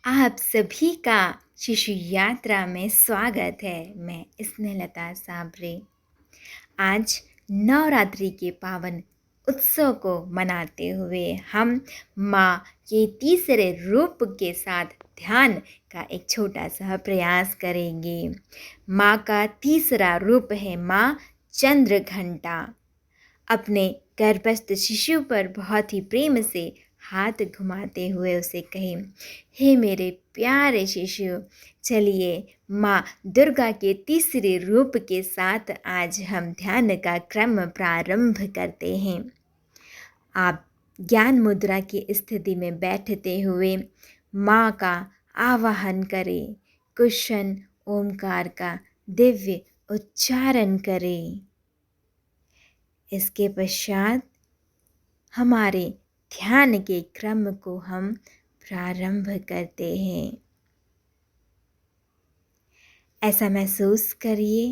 आप सभी का शिशु यात्रा में स्वागत है। मैं स्नेहलता साबरे। आज नवरात्रि के पावन उत्सव को मनाते हुए हम माँ के तीसरे रूप के साथ ध्यान का एक छोटा सा प्रयास करेंगे। माँ का तीसरा रूप है माँ चंद्रघंटा। अपने गर्भस्थ शिशु पर बहुत ही प्रेम से हाथ घुमाते हुए उसे कहे, हे मेरे प्यारे शिशु, चलिए माँ दुर्गा के तीसरे रूप के साथ आज हम ध्यान का क्रम प्रारंभ करते हैं। आप ज्ञान मुद्रा की स्थिति में बैठते हुए माँ का आवाहन करें। कुशन ओमकार का दिव्य उच्चारण करें। इसके पश्चात हमारे ध्यान के क्रम को हम प्रारंभ करते हैं। ऐसा महसूस करिए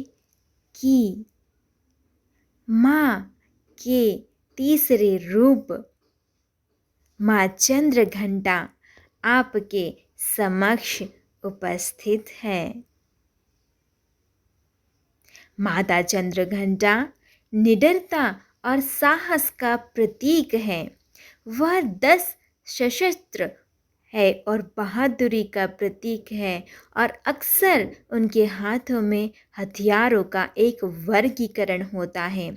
कि माँ के तीसरे रूप माँ चंद्रघंटा आपके समक्ष उपस्थित है। माता चंद्रघंटा निडरता और साहस का प्रतीक है। वह 10 सशस्त्र है और बहादुरी का प्रतीक है और अक्सर उनके हाथों में हथियारों का एक वर्गीकरण होता है।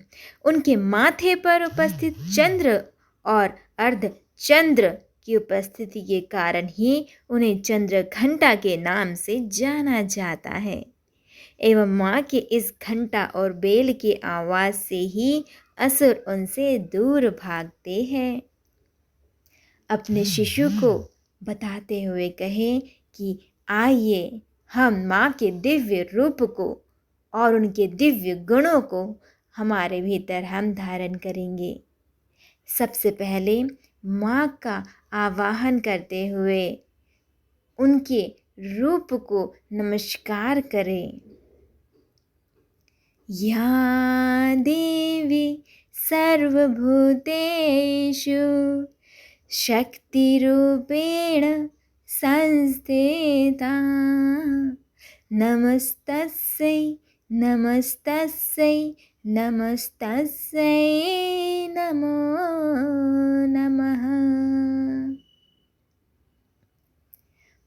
उनके माथे पर उपस्थित चंद्र और अर्धचंद्र की उपस्थिति के कारण ही उन्हें चंद्रघंटा के नाम से जाना जाता है। एवं माँ के इस घंटा और बेल की आवाज़ से ही असुर उनसे दूर भागते हैं। अपने शिशु को बताते हुए कहें कि आइए हम माँ के दिव्य रूप को और उनके दिव्य गुणों को हमारे भीतर हम धारण करेंगे। सबसे पहले माँ का आवाहन करते हुए उनके रूप को नमस्कार करें। या देवी सर्वभूतेषु शक्तिरूपेण संस्थिता नमस्तस्यै नमस्तस्यै नमस्तस्यै नमो नमः।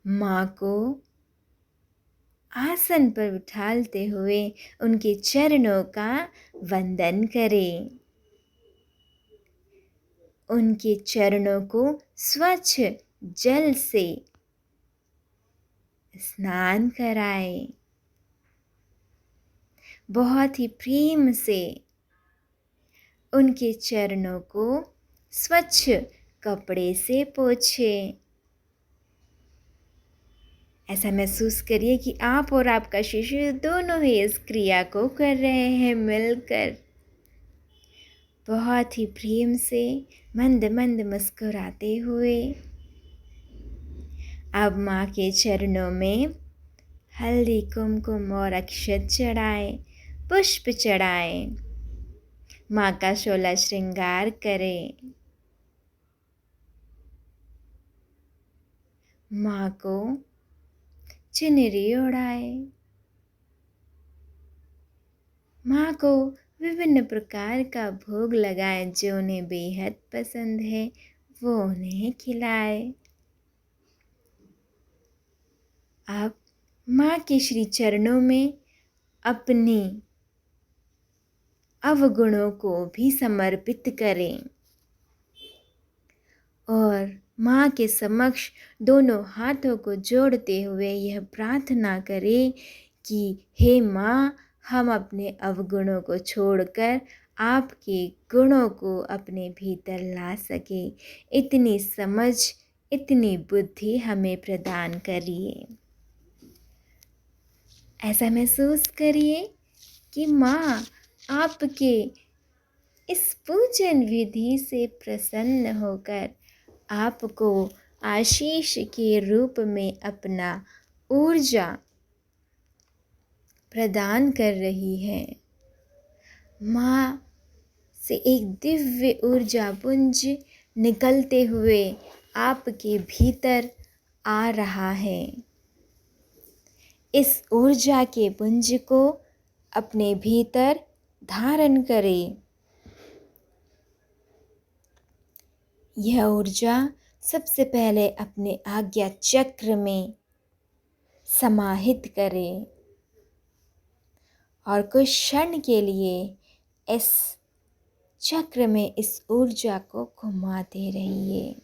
माँ को आसन पर उठालते हुए उनके चरणों का वंदन करें। उनके चरणों को स्वच्छ जल से स्नान कराएं। बहुत ही प्रेम से उनके चरणों को स्वच्छ कपड़े से पोंछें। ऐसा महसूस करिए कि आप और आपका शिशु दोनों ही इस क्रिया को कर रहे हैं मिलकर। बहुत ही प्रेम से मंद मंद मुस्कुराते हुए अब माँ के चरणों में हल्दी कुमकुम और अक्षत चढ़ाएं, पुष्प चढ़ाएं, माँ का 16 श्रृंगार करें। माँ को चुनरी ओढ़ाए। माँ को विभिन्न प्रकार का भोग लगाएं, जो उन्हें बेहद पसंद है वो उन्हें खिलाए। आप माँ के श्री चरणों में अपने अवगुणों को भी समर्पित करें और माँ के समक्ष दोनों हाथों को जोड़ते हुए यह प्रार्थना करें कि हे माँ, हम अपने अवगुणों को छोड़कर आपके गुणों को अपने भीतर ला सके। इतनी समझ, इतनी बुद्धि हमें प्रदान करिए। ऐसा महसूस करिए कि माँ आपके इस पूजन विधि से प्रसन्न होकर आपको आशीष के रूप में अपना ऊर्जा प्रदान कर रही है। माँ से एक दिव्य ऊर्जा पुंज निकलते हुए आपके भीतर आ रहा है। इस ऊर्जा के पुंज को अपने भीतर धारण करें। यह ऊर्जा सबसे पहले अपने आज्ञा चक्र में समाहित करें और कुछ क्षण के लिए इस चक्र में इस ऊर्जा को घुमाते रहिए।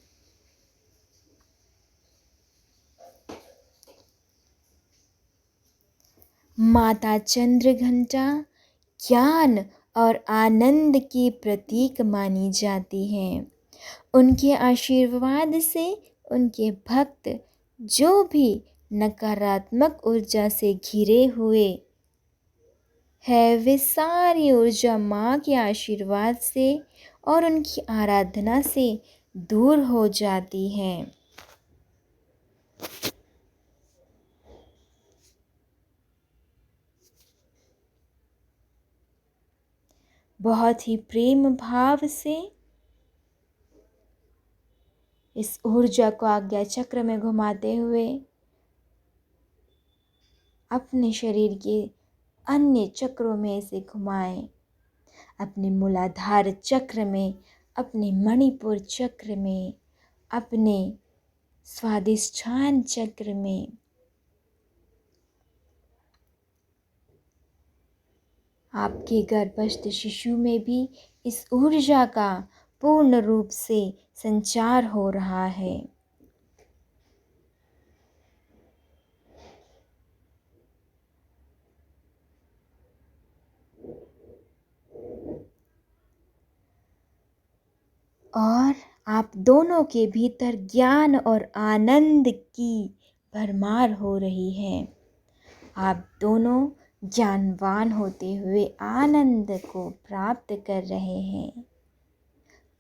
माता चंद्रघंटा ज्ञान और आनंद की प्रतीक मानी जाती हैं। उनके आशीर्वाद से उनके भक्त जो भी नकारात्मक ऊर्जा से घिरे हुए है, वे सारी ऊर्जा माँ के आशीर्वाद से और उनकी आराधना से दूर हो जाती हैं। बहुत ही प्रेम भाव से इस ऊर्जा को आज्ञा चक्र में घुमाते हुए अपने शरीर के अन्य चक्रों में इसे घुमाएं। अपने मूलाधार चक्र में, अपने मणिपुर चक्र में, अपने स्वादिष्ठान चक्र में। आपके गर्भस्थ शिशु में भी इस ऊर्जा का पूर्ण रूप से संचार हो रहा है। और आप दोनों के भीतर ज्ञान और आनंद की भरमार हो रही है। आप दोनों ज्ञानवान होते हुए आनंद को प्राप्त कर रहे हैं।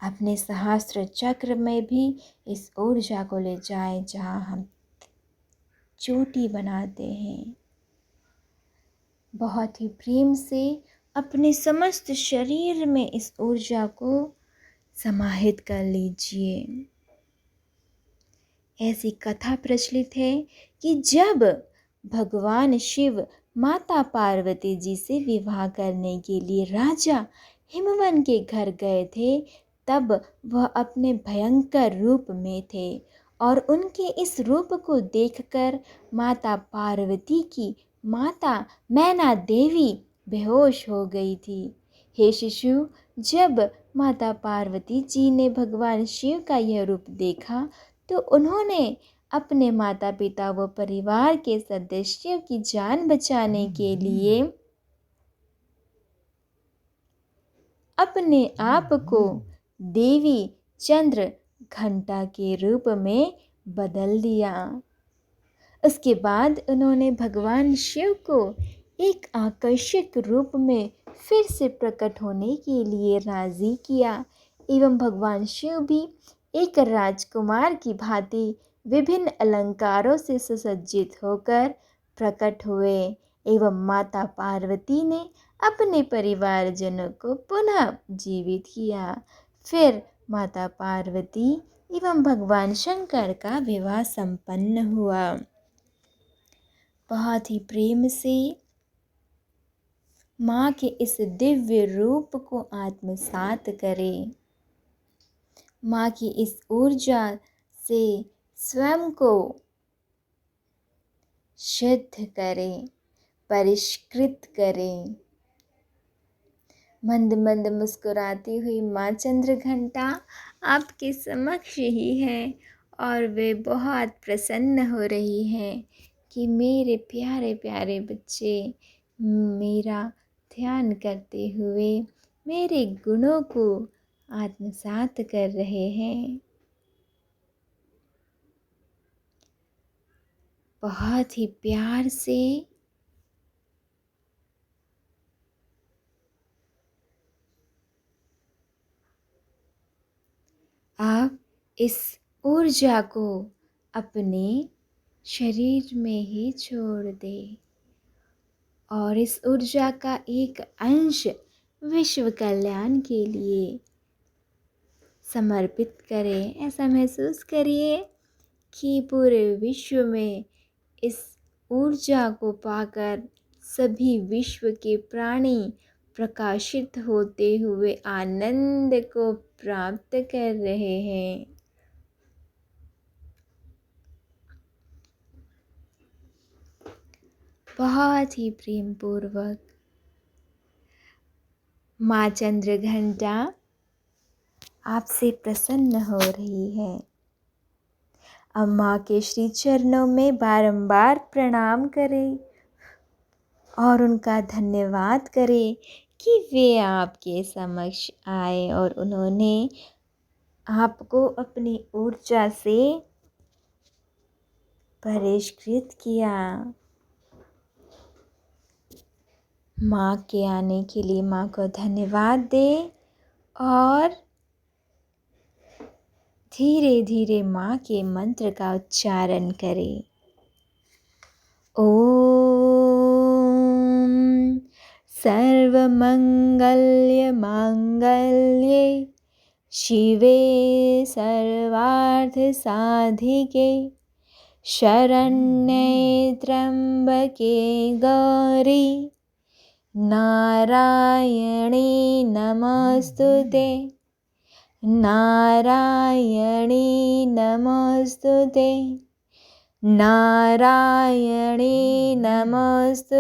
अपने सहस्त्र चक्र में भी इस ऊर्जा को ले जाएं, जहाँ हम चोटी बनाते हैं। बहुत ही प्रेम से अपने समस्त शरीर में इस ऊर्जा को समाहित कर लीजिए। ऐसी कथा प्रचलित है कि जब भगवान शिव माता पार्वती जी से विवाह करने के लिए राजा हिमवन के घर गए थे, तब वह अपने भयंकर रूप में थे और उनके इस रूप को देखकर माता पार्वती की माता मैना देवी बेहोश हो गई थी। हे शिशु, जब माता पार्वती जी ने भगवान शिव का यह रूप देखा तो उन्होंने अपने माता पिता व परिवार के सदस्यों की जान बचाने के लिए अपने आप को देवी चंद्र घंटा के रूप में बदल दिया। उसके बाद उन्होंने भगवान शिव को एक आकर्षक रूप में फिर से प्रकट होने के लिए राजी किया एवं भगवान शिव भी एक राजकुमार की भांति विभिन्न अलंकारों से सुसज्जित होकर प्रकट हुए एवं माता पार्वती ने अपने परिवारजनों को पुनः जीवित किया। फिर माता पार्वती एवं भगवान शंकर का विवाह संपन्न हुआ। बहुत ही प्रेम से माँ के इस दिव्य रूप को आत्मसात करें। माँ की इस ऊर्जा से स्वयं को शुद्ध करें, परिष्कृत करें। मंद मंद मुस्कुराती हुई माँ चंद्रघंटा आपके समक्ष ही है और वे बहुत प्रसन्न हो रही हैं कि मेरे प्यारे प्यारे बच्चे मेरा ध्यान करते हुए मेरे गुणों को आत्मसात कर रहे हैं। बहुत ही प्यार से आप इस ऊर्जा को अपने शरीर में ही छोड़ दें और इस ऊर्जा का एक अंश विश्व कल्याण के लिए समर्पित करें। ऐसा महसूस करिए कि पूरे विश्व में इस ऊर्जा को पाकर सभी विश्व के प्राणी प्रकाशित होते हुए आनंद को प्राप्त कर रहे हैं। बहुत ही प्रेम पूर्वक माँ चंद्रघंटा आपसे प्रसन्न हो रही है। अब माँ के श्री चरणों में बारंबार प्रणाम करें और उनका धन्यवाद करें कि वे आपके समक्ष आए और उन्होंने आपको अपनी ऊर्जा से परिष्कृत किया। माँ के आने के लिए माँ को धन्यवाद दें और धीरे धीरे माँ के मंत्र का उच्चारण करें। ओम सर्वमंगल्य मांगल्ये शिवे सर्वार्थ साधिके शरण्ये त्र्यंबके गौरी नारायणी नमस्तुते नारायणी नमस्तुते नारायणी नमस्तुते।